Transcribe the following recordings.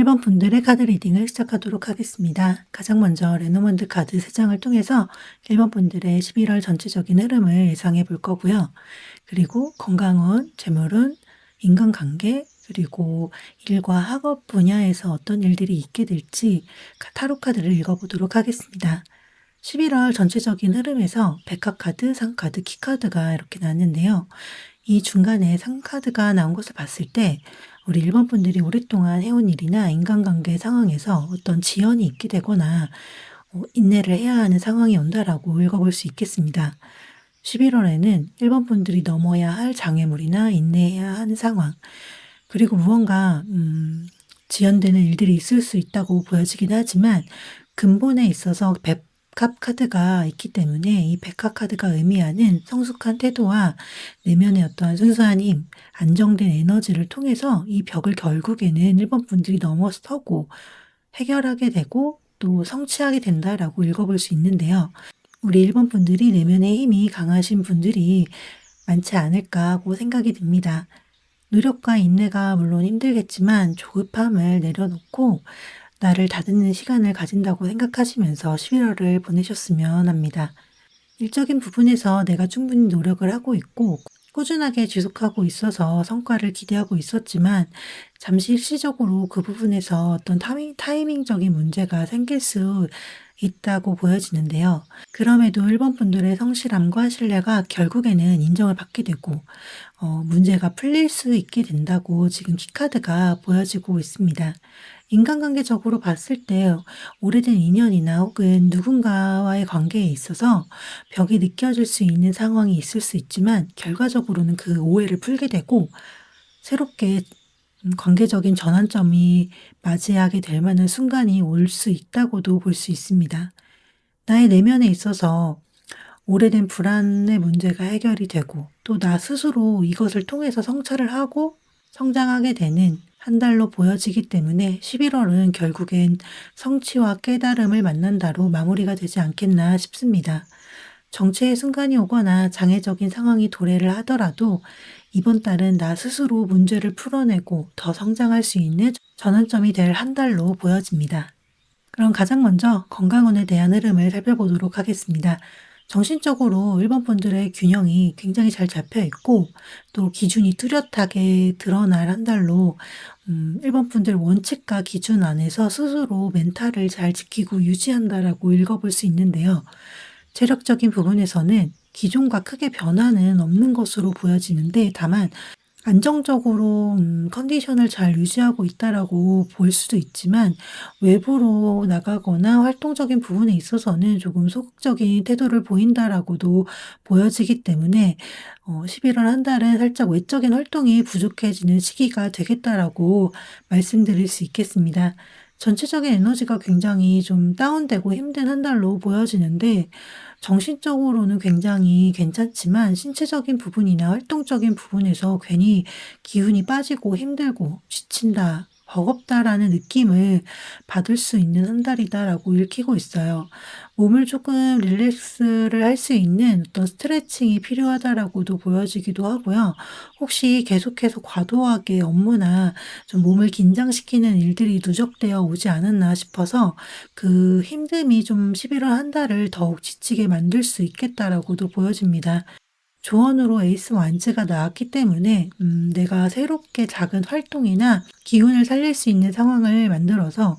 1번 분들의 카드 리딩을 시작하도록 하겠습니다. 가장 먼저 레노먼드 카드 3장을 통해서 1번 분들의 11월 전체적인 흐름을 예상해 볼 거고요. 그리고 건강운, 재물운, 인간관계, 그리고 일과 학업 분야에서 어떤 일들이 있게 될지 타로 카드를 읽어보도록 하겠습니다. 11월 전체적인 흐름에서 백화카드, 상카드, 키카드가 이렇게 나왔는데요. 이 중간에 상카드가 나온 것을 봤을 때 우리 1번 분들이 오랫동안 해온 일이나 인간관계 상황에서 어떤 지연이 있게 되거나 인내를 해야 하는 상황이 온다라고 읽어볼 수 있겠습니다. 11월에는 1번 분들이 넘어야 할 장애물이나 인내해야 하는 상황, 그리고 무언가 지연되는 일들이 있을 수 있다고 보여지긴 하지만 근본에 있어서 백합 카드가 있기 때문에 이 백합 카드가 의미하는 성숙한 태도와 내면의 어떠한 순수한 힘, 안정된 에너지를 통해서 이 벽을 결국에는 1번 분들이 넘어서고 해결하게 되고 또 성취하게 된다라고 읽어볼 수 있는데요. 우리 1번 분들이 내면의 힘이 강하신 분들이 많지 않을까 하고 생각이 듭니다. 노력과 인내가 물론 힘들겠지만 조급함을 내려놓고 나를 다듬는 시간을 가진다고 생각하시면서 11월을 보내셨으면 합니다. 일적인 부분에서 내가 충분히 노력을 하고 있고 꾸준하게 지속하고 있어서 성과를 기대하고 있었지만 잠시 일시적으로 그 부분에서 어떤 타이밍적인 문제가 생길 수 있다고 보여지는데요. 그럼에도 1번 분들의 성실함과 신뢰가 결국에는 인정을 받게 되고 문제가 풀릴 수 있게 된다고 지금 키카드가 보여지고 있습니다. 인간관계적으로 봤을 때 오래된 인연이나 혹은 누군가와의 관계에 있어서 벽이 느껴질 수 있는 상황이 있을 수 있지만 결과적으로는 그 오해를 풀게 되고 새롭게 관계적인 전환점이 맞이하게 될 만한 순간이 올 수 있다고도 볼 수 있습니다. 나의 내면에 있어서 오래된 불안의 문제가 해결이 되고 또 나 스스로 이것을 통해서 성찰을 하고 성장하게 되는 한 달로 보여지기 때문에 11월은 결국엔 성취와 깨달음을 만난다로 마무리가 되지 않겠나 싶습니다. 정체의 순간이 오거나 장애적인 상황이 도래를 하더라도 이번 달은 나 스스로 문제를 풀어내고 더 성장할 수 있는 전환점이 될 한 달로 보여집니다. 그럼 가장 먼저 건강운에 대한 흐름을 살펴보도록 하겠습니다. 정신적으로 1번 분들의 균형이 굉장히 잘 잡혀 있고 또 기준이 뚜렷하게 드러날 한 달로 1번 분들 원칙과 기준 안에서 스스로 멘탈을 잘 지키고 유지한다라고 읽어볼 수 있는데요. 체력적인 부분에서는 기존과 크게 변화는 없는 것으로 보여지는데 다만 안정적으로 컨디션을 잘 유지하고 있다라고 볼 수도 있지만 외부로 나가거나 활동적인 부분에 있어서는 조금 소극적인 태도를 보인다라고도 보여지기 때문에 11월 한 달은 살짝 외적인 활동이 부족해지는 시기가 되겠다라고 말씀드릴 수 있겠습니다. 전체적인 에너지가 굉장히 좀 다운되고 힘든 한 달로 보여지는데 정신적으로는 굉장히 괜찮지만 신체적인 부분이나 활동적인 부분에서 괜히 기운이 빠지고 힘들고 지친다, 버겁다라는 느낌을 받을 수 있는 한 달이다라고 읽히고 있어요. 몸을 조금 릴렉스를 할 수 있는 어떤 스트레칭이 필요하다라고도 보여지기도 하고요. 혹시 계속해서 과도하게 업무나 좀 몸을 긴장시키는 일들이 누적되어 오지 않았나 싶어서 그 힘듦이 좀 11월 한 달을 더욱 지치게 만들 수 있겠다라고도 보여집니다. 조언으로 에이스 완즈가 나왔기 때문에 내가 새롭게 작은 활동이나 기운을 살릴 수 있는 상황을 만들어서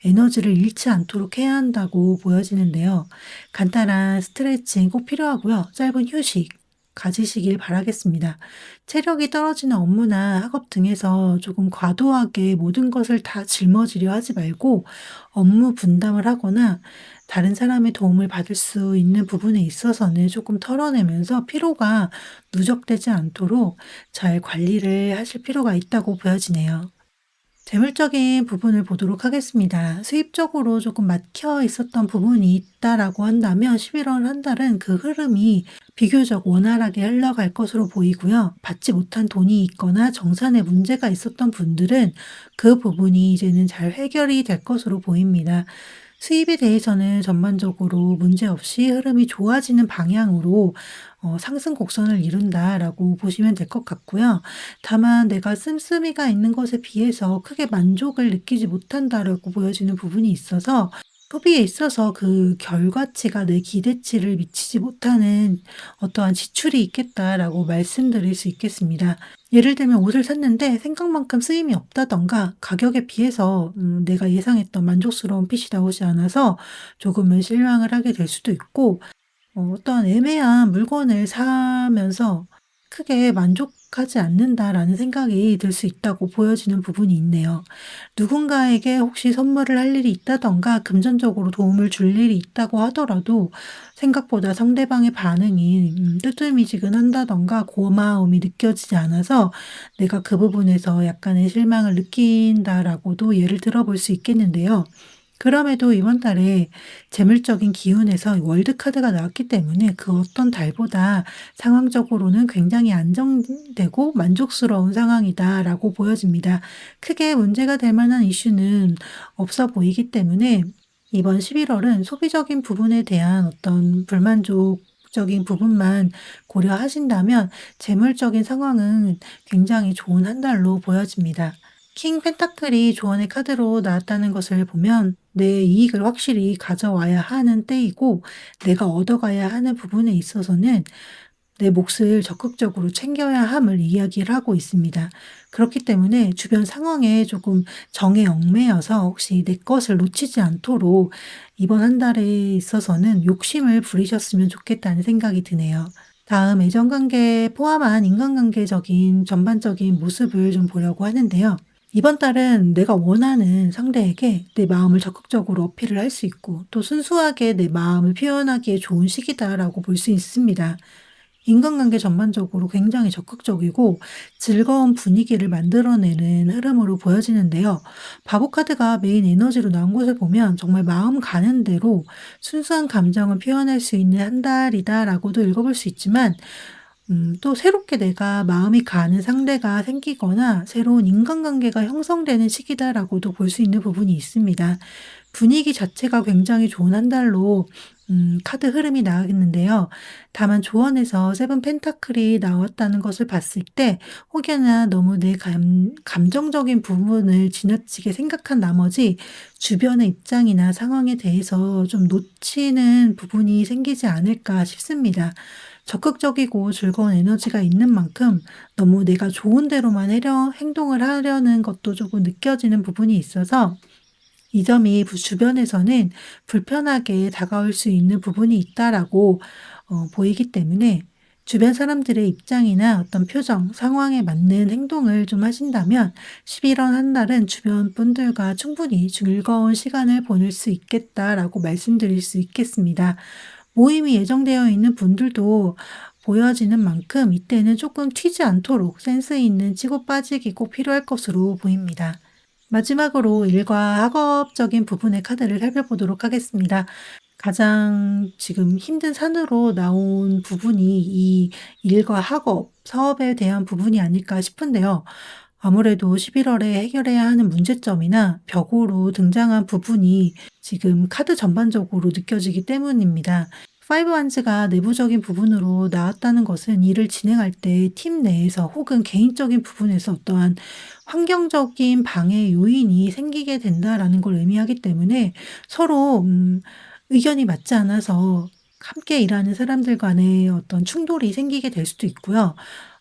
에너지를 잃지 않도록 해야 한다고 보여지는데요. 간단한 스트레칭 꼭 필요하고요. 짧은 휴식 가지시길 바라겠습니다. 체력이 떨어지는 업무나 학업 등에서 조금 과도하게 모든 것을 다 짊어지려 하지 말고 업무 분담을 하거나 다른 사람의 도움을 받을 수 있는 부분에 있어서는 조금 털어내면서 피로가 누적되지 않도록 잘 관리를 하실 필요가 있다고 보여지네요. 재물적인 부분을 보도록 하겠습니다. 수입적으로 조금 막혀 있었던 부분이 있다라고 한다면 11월 한 달은 그 흐름이 비교적 원활하게 흘러갈 것으로 보이고요. 받지 못한 돈이 있거나 정산에 문제가 있었던 분들은 그 부분이 이제는 잘 해결이 될 것으로 보입니다. 수입에 대해서는 전반적으로 문제없이 흐름이 좋아지는 방향으로 상승 곡선을 이룬다라고 보시면 될 것 같고요. 다만 내가 씀씀이가 있는 것에 비해서 크게 만족을 느끼지 못한다라고 보여지는 부분이 있어서 소비에 있어서 그 결과치가 내 기대치를 미치지 못하는 어떠한 지출이 있겠다라고 말씀드릴 수 있겠습니다. 예를 들면 옷을 샀는데 생각만큼 쓰임이 없다든가 가격에 비해서 내가 예상했던 만족스러운 핏이 나오지 않아서 조금은 실망을 하게 될 수도 있고, 어떤 애매한 물건을 사면서 크게 만족하지 않는다라는 생각이 들 수 있다고 보여지는 부분이 있네요. 누군가에게 혹시 선물을 할 일이 있다든가 금전적으로 도움을 줄 일이 있다고 하더라도 생각보다 상대방의 반응이 뜨뜻미지근한다든가 고마움이 느껴지지 않아서 내가 그 부분에서 약간의 실망을 느낀다라고도 예를 들어 볼 수 있겠는데요. 그럼에도 이번 달에 재물적인 기운에서 월드카드가 나왔기 때문에 그 어떤 달보다 상황적으로는 굉장히 안정되고 만족스러운 상황이다라고 보여집니다. 크게 문제가 될 만한 이슈는 없어 보이기 때문에 이번 11월은 소비적인 부분에 대한 어떤 불만족적인 부분만 고려하신다면 재물적인 상황은 굉장히 좋은 한 달로 보여집니다. 킹 펜타클이 조언의 카드로 나왔다는 것을 보면 내 이익을 확실히 가져와야 하는 때이고, 내가 얻어가야 하는 부분에 있어서는 내 몫을 적극적으로 챙겨야 함을 이야기를 하고 있습니다. 그렇기 때문에 주변 상황에 조금 정에 얽매여서 혹시 내 것을 놓치지 않도록 이번 한 달에 있어서는 욕심을 부리셨으면 좋겠다는 생각이 드네요. 다음 애정관계 포함한 인간관계적인 전반적인 모습을 좀 보려고 하는데요. 이번 달은 내가 원하는 상대에게 내 마음을 적극적으로 어필을 할 수 있고 또 순수하게 내 마음을 표현하기에 좋은 시기다라고 볼 수 있습니다. 인간관계 전반적으로 굉장히 적극적이고 즐거운 분위기를 만들어내는 흐름으로 보여지는데요. 바보 카드가 메인 에너지로 나온 것을 보면 정말 마음 가는 대로 순수한 감정을 표현할 수 있는 한 달이다라고도 읽어볼 수 있지만, 또 새롭게 내가 마음이 가는 상대가 생기거나 새로운 인간관계가 형성되는 시기다라고도 볼 수 있는 부분이 있습니다. 분위기 자체가 굉장히 좋은 한 달로 카드 흐름이 나왔는데요. 다만 조언에서 세븐 펜타클이 나왔다는 것을 봤을 때 혹여나 너무 내 감정적인 부분을 지나치게 생각한 나머지 주변의 입장이나 상황에 대해서 좀 놓치는 부분이 생기지 않을까 싶습니다. 적극적이고 즐거운 에너지가 있는 만큼 너무 내가 좋은 대로만 행동을 하려는 것도 조금 느껴지는 부분이 있어서 이 점이 주변에서는 불편하게 다가올 수 있는 부분이 있다라고 보이기 때문에 주변 사람들의 입장이나 어떤 표정, 상황에 맞는 행동을 좀 하신다면 11월 한 달은 주변 분들과 충분히 즐거운 시간을 보낼 수 있겠다라고 말씀드릴 수 있겠습니다. 모임이 예정되어 있는 분들도 보여지는 만큼 이때는 조금 튀지 않도록 센스 있는 치고 빠지기 꼭 필요할 것으로 보입니다. 마지막으로 일과 학업적인 부분의 카드를 살펴보도록 하겠습니다. 가장 지금 힘든 산으로 나온 부분이 이 일과 학업, 사업에 대한 부분이 아닐까 싶은데요. 아무래도 11월에 해결해야 하는 문제점이나 벽으로 등장한 부분이 지금 카드 전반적으로 느껴지기 때문입니다. 파이브 wands가 내부적인 부분으로 나왔다는 것은 일을 진행할 때 팀 내에서 혹은 개인적인 부분에서 어떠한 환경적인 방해 요인이 생기게 된다라는 걸 의미하기 때문에 서로 의견이 맞지 않아서 함께 일하는 사람들 간의 어떤 충돌이 생기게 될 수도 있고요.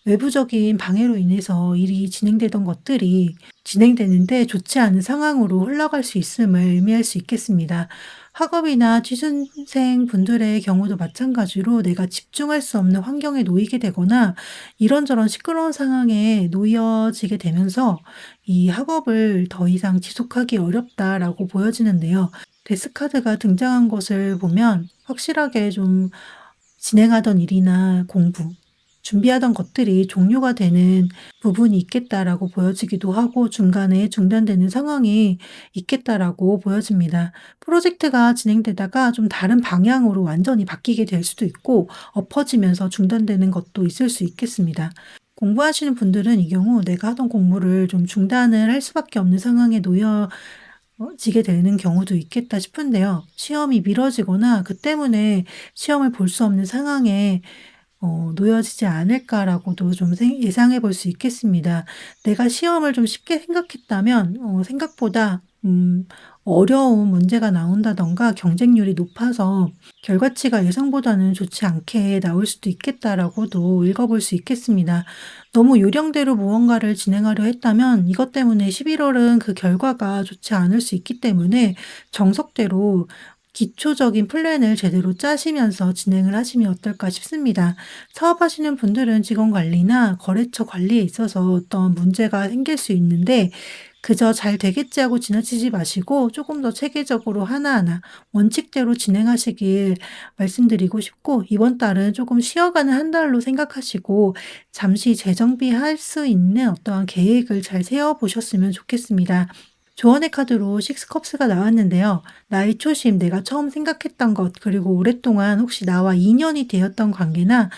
외부적인 방해로 인해서 일이 진행되던 것들이 진행되는데 좋지 않은 상황으로 흘러갈 수 있음을 의미할 수 있겠습니다. 학업이나 취준생 분들의 경우도 마찬가지로 내가 집중할 수 없는 환경에 놓이게 되거나 이런저런 시끄러운 상황에 놓여지게 되면서 이 학업을 더 이상 지속하기 어렵다라고 보여지는데요. 데스카드가 등장한 것을 보면 확실하게 좀 진행하던 일이나 공부, 준비하던 것들이 종료가 되는 부분이 있겠다라고 보여지기도 하고 중간에 중단되는 상황이 있겠다라고 보여집니다. 프로젝트가 진행되다가 좀 다른 방향으로 완전히 바뀌게 될 수도 있고 엎어지면서 중단되는 것도 있을 수 있겠습니다. 공부하시는 분들은 이 경우 내가 하던 공부를 좀 중단을 할 수밖에 없는 상황에 놓여 지게 되는 경우도 있겠다 싶은데요. 시험이 미뤄지거나 그 때문에 시험을 볼 수 없는 상황에 놓여지지 않을까라고도 좀 예상해 볼 수 있겠습니다. 내가 시험을 좀 쉽게 생각했다면 생각보다 어려운 문제가 나온다든가 경쟁률이 높아서 결과치가 예상보다는 좋지 않게 나올 수도 있겠다라고도 읽어볼 수 있겠습니다. 너무 요령대로 무언가를 진행하려 했다면 이것 때문에 11월은 그 결과가 좋지 않을 수 있기 때문에 정석대로 기초적인 플랜을 제대로 짜시면서 진행을 하시면 어떨까 싶습니다. 사업하시는 분들은 직원 관리나 거래처 관리에 있어서 어떤 문제가 생길 수 있는데 그저 '잘 되겠지.' 하고 지나치지 마시고 조금 더 체계적으로 하나하나 원칙대로 진행하시길 말씀드리고 싶고, 이번 달은 조금 쉬어가는 한 달로 생각하시고 잠시 재정비할 수 있는 어떠한 계획을 잘 세워 보셨으면 좋겠습니다. 조언의 카드로 식스 컵스가 나왔는데요. 나의 초심, 내가 처음 생각했던 것, 그리고 오랫동안 혹시 나와 인연이 되었던 관계나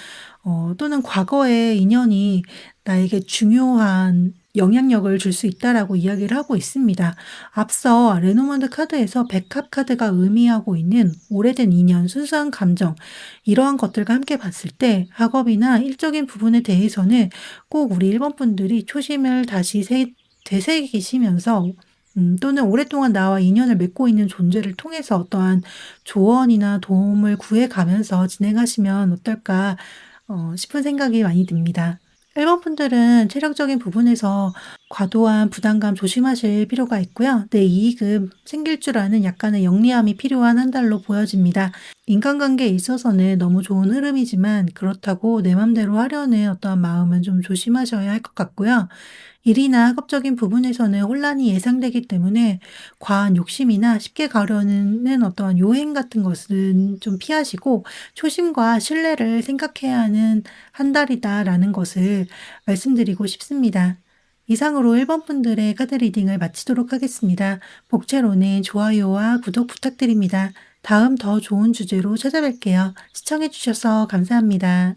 또는 과거의 인연이 나에게 중요한 영향력을 줄 수 있다라고 이야기를 하고 있습니다. 앞서 레노먼드 카드에서 백합 카드가 의미하고 있는 오래된 인연, 순수한 감정, 이러한 것들과 함께 봤을 때 학업이나 일적인 부분에 대해서는 꼭 우리 1번 분들이 초심을 다시 되새기시면서 또는 오랫동안 나와 인연을 맺고 있는 존재를 통해서 어떠한 조언이나 도움을 구해 가면서 진행하시면 어떨까 싶은 생각이 많이 듭니다. 1번 분들은 체력적인 부분에서 과도한 부담감 조심하실 필요가 있고요. 내 이익은 챙길 줄 아는 약간의 영리함이 필요한 한 달로 보여집니다. 인간관계에 있어서는 너무 좋은 흐름이지만 그렇다고 내 맘대로 하려는 어떠한 마음은 좀 조심하셔야 할 것 같고요. 일이나 학업적인 부분에서는 혼란이 예상되기 때문에 과한 욕심이나 쉽게 가려는 어떠한 요행 같은 것은 좀 피하시고 초심과 신뢰를 생각해야 하는 한 달이다라는 것을 말씀드리고 싶습니다. 이상으로 1번 분들의 카드 리딩을 마치도록 하겠습니다. 복채로는 좋아요와 구독 부탁드립니다. 다음 더 좋은 주제로 찾아뵐게요. 시청해 주셔서 감사합니다.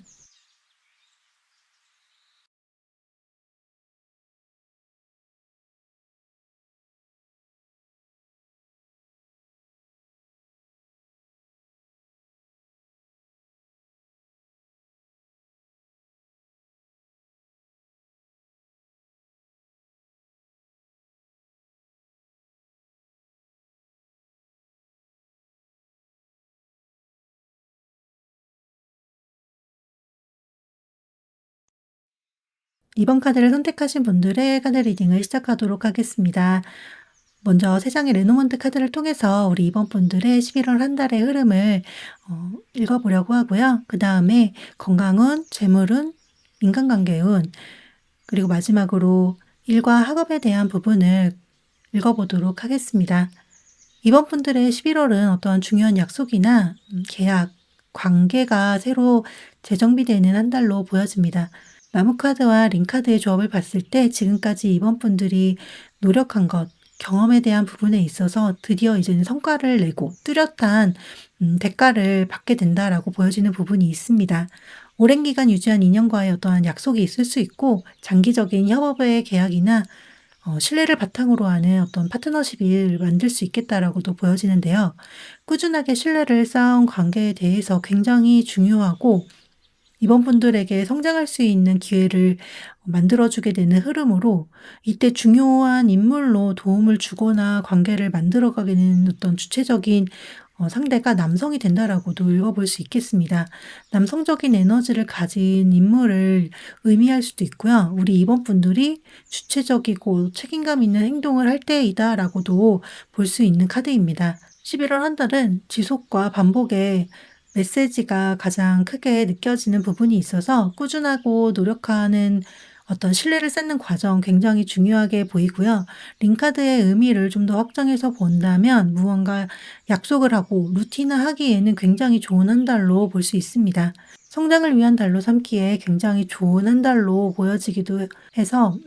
이번 카드를 선택하신 분들의 카드 리딩을 시작하도록 하겠습니다. 먼저 세 장의 레노먼트 카드를 통해서 우리 이번 분들의 11월 한 달의 흐름을 읽어보려고 하고요. 그 다음에 건강운, 재물운, 인간관계운, 그리고 마지막으로 일과 학업에 대한 부분을 읽어보도록 하겠습니다. 이번 분들의 11월은 어떠한 중요한 약속이나 계약, 관계가 새로 재정비되는 한 달로 보여집니다. 나무카드와 링카드의 조합을 봤을 때 지금까지 이번 분들이 노력한 것, 경험에 대한 부분에 있어서 드디어 이제는 성과를 내고 뚜렷한 대가를 받게 된다라고 보여지는 부분이 있습니다. 오랜 기간 유지한 인연과의 어떠한 약속이 있을 수 있고 장기적인 협업의 계약이나 신뢰를 바탕으로 하는 어떤 파트너십을 만들 수 있겠다라고도 보여지는데요. 꾸준하게 신뢰를 쌓은 관계에 대해서 굉장히 중요하고 이번 분들에게 성장할 수 있는 기회를 만들어주게 되는 흐름으로 이때 중요한 인물로 도움을 주거나 관계를 만들어가게 되는 어떤 주체적인 상대가 남성이 된다라고도 읽어볼 수 있겠습니다. 남성적인 에너지를 가진 인물을 의미할 수도 있고요. 우리 이번 분들이 주체적이고 책임감 있는 행동을 할 때이다라고도 볼 수 있는 카드입니다. 11월 한 달은 지속과 반복의 메시지가 가장 크게 느껴지는 부분이 있어서 꾸준하고 노력하는 어떤 신뢰를 쌓는 과정 굉장히 중요하게 보이고요. 링카드의 의미를 좀 더 확장해서 본다면 무언가 약속을 하고 루틴화하기에는 굉장히 좋은 한 달로 볼 수 있습니다. 성장을 위한 달로 삼기에 굉장히 좋은 한 달로 보여지기도 해서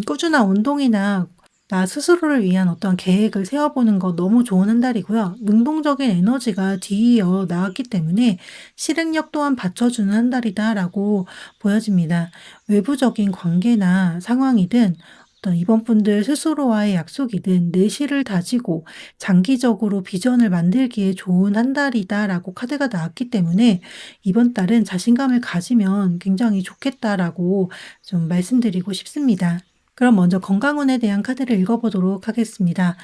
꾸준한 운동이나 나 스스로를 위한 어떤 계획을 세워보는 거 너무 좋은 한 달이고요. 능동적인 에너지가 뒤이어 나왔기 때문에 실행력 또한 받쳐주는 한 달이다라고 보여집니다. 외부적인 관계나 상황이든 어떤 이번 분들 스스로와의 약속이든 내실을 다지고 장기적으로 비전을 만들기에 좋은 한 달이다라고 카드가 나왔기 때문에 이번 달은 자신감을 가지면 굉장히 좋겠다라고 좀 말씀드리고 싶습니다. 그럼 먼저 건강운에 대한 카드를 읽어보도록 하겠습니다.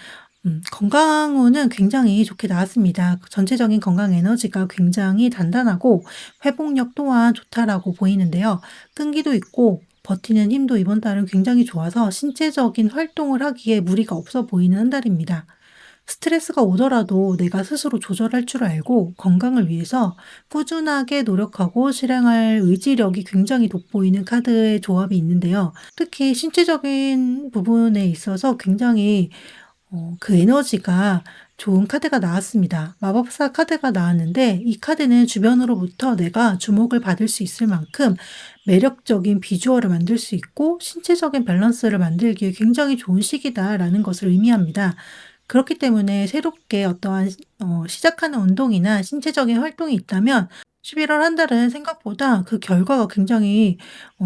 건강운은 굉장히 좋게 나왔습니다. 전체적인 건강 에너지가 굉장히 단단하고 회복력 또한 좋다라고 보이는데요. 끈기도 있고 버티는 힘도 이번 달은 굉장히 좋아서 신체적인 활동을 하기에 무리가 없어 보이는 한 달입니다. 스트레스가 오더라도 내가 스스로 조절할 줄 알고 건강을 위해서 꾸준하게 노력하고 실행할 의지력이 굉장히 돋보이는 카드의 조합이 있는데요. 특히 신체적인 부분에 있어서 굉장히 그 에너지가 좋은 카드가 나왔습니다. 마법사 카드가 나왔는데 이 카드는 주변으로부터 내가 주목을 받을 수 있을 만큼 매력적인 비주얼을 만들 수 있고 신체적인 밸런스를 만들기에 굉장히 좋은 시기다라는 것을 의미합니다. 그렇기 때문에 새롭게 어떠한 시작하는 운동이나 신체적인 활동이 있다면 11월 한 달은 생각보다 그 결과가 굉장히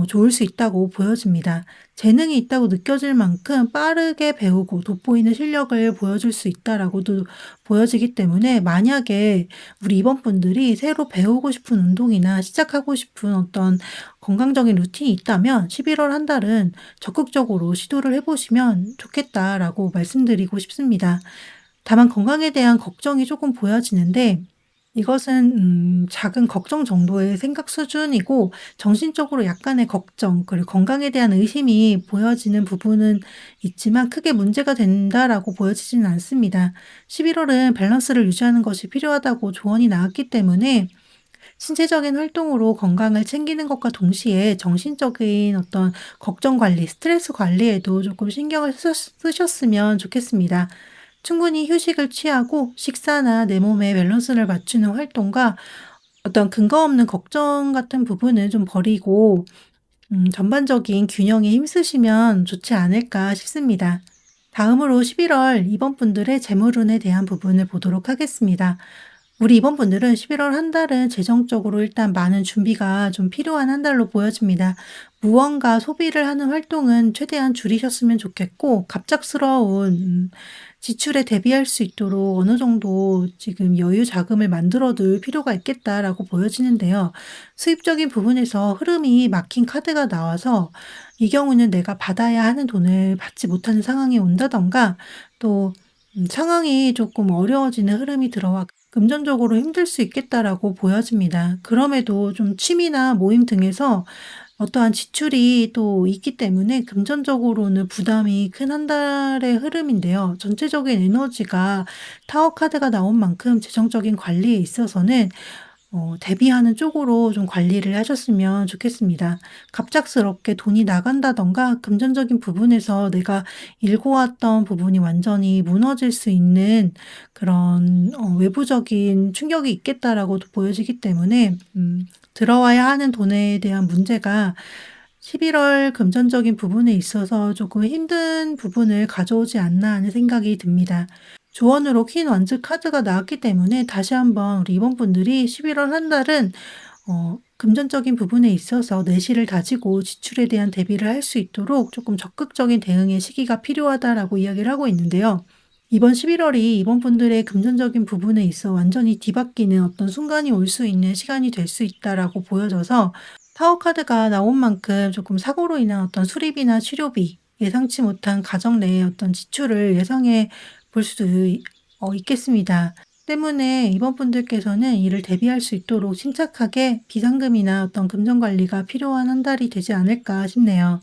좋을 수 있다고 보여집니다. 재능이 있다고 느껴질 만큼 빠르게 배우고 돋보이는 실력을 보여줄 수 있다라고도 보여지기 때문에 만약에 우리 이번 분들이 새로 배우고 싶은 운동이나 시작하고 싶은 어떤 건강적인 루틴이 있다면 11월 한 달은 적극적으로 시도를 해보시면 좋겠다라고 말씀드리고 싶습니다. 다만 건강에 대한 걱정이 조금 보여지는데 이것은 작은 걱정 정도의 생각 수준이고 정신적으로 약간의 걱정 그리고 건강에 대한 의심이 보여지는 부분은 있지만 크게 문제가 된다라고 보여지지는 않습니다. 11월은 밸런스를 유지하는 것이 필요하다고 조언이 나왔기 때문에 신체적인 활동으로 건강을 챙기는 것과 동시에 정신적인 어떤 걱정 관리, 스트레스 관리에도 조금 신경을 쓰셨으면 좋겠습니다. 충분히 휴식을 취하고 식사나 내 몸의 밸런스를 맞추는 활동과 어떤 근거 없는 걱정 같은 부분은 좀 버리고 전반적인 균형에 힘쓰시면 좋지 않을까 싶습니다. 다음으로 11월 이번 분들의 재물운에 대한 부분을 보도록 하겠습니다. 우리 이번 분들은 11월 한 달은 재정적으로 일단 많은 준비가 좀 필요한 한 달로 보여집니다. 무언가 소비를 하는 활동은 최대한 줄이셨으면 좋겠고 갑작스러운 지출에 대비할 수 있도록 어느 정도 지금 여유 자금을 만들어 둘 필요가 있겠다라고 보여지는데요. 수입적인 부분에서 흐름이 막힌 카드가 나와서 이 경우는 내가 받아야 하는 돈을 받지 못하는 상황이 온다던가 또 상황이 조금 어려워지는 흐름이 들어와 금전적으로 힘들 수 있겠다라고 보여집니다. 그럼에도 좀 취미나 모임 등에서 어떠한 지출이 또 있기 때문에 금전적으로는 부담이 큰 한 달의 흐름인데요. 전체적인 에너지가 타워 카드가 나온 만큼 재정적인 관리에 있어서는 대비하는 쪽으로 좀 관리를 하셨으면 좋겠습니다. 갑작스럽게 돈이 나간다든가 금전적인 부분에서 내가 일궈왔던 부분이 완전히 무너질 수 있는 그런 외부적인 충격이 있겠다라고도 보여지기 때문에 들어와야 하는 돈에 대한 문제가 11월 금전적인 부분에 있어서 조금 힘든 부분을 가져오지 않나 하는 생각이 듭니다. 조언으로 퀸 원즈 카드가 나왔기 때문에 다시 한번 우리 이번 분들이 11월 한 달은 금전적인 부분에 있어서 내실을 다지고 지출에 대한 대비를 할 수 있도록 조금 적극적인 대응의 시기가 필요하다라고 이야기를 하고 있는데요. 이번 11월이 이번 분들의 금전적인 부분에 있어 완전히 뒤바뀌는 어떤 순간이 올 수 있는 시간이 될 수 있다라고 보여져서 타워 카드가 나온 만큼 조금 사고로 인한 어떤 수리비나 치료비, 예상치 못한 가정 내의 어떤 지출을 예상해 볼 수도 있겠습니다. 때문에 이번 분들께서는 이를 대비할 수 있도록 침착하게 비상금이나 어떤 금전 관리가 필요한 한 달이 되지 않을까 싶네요.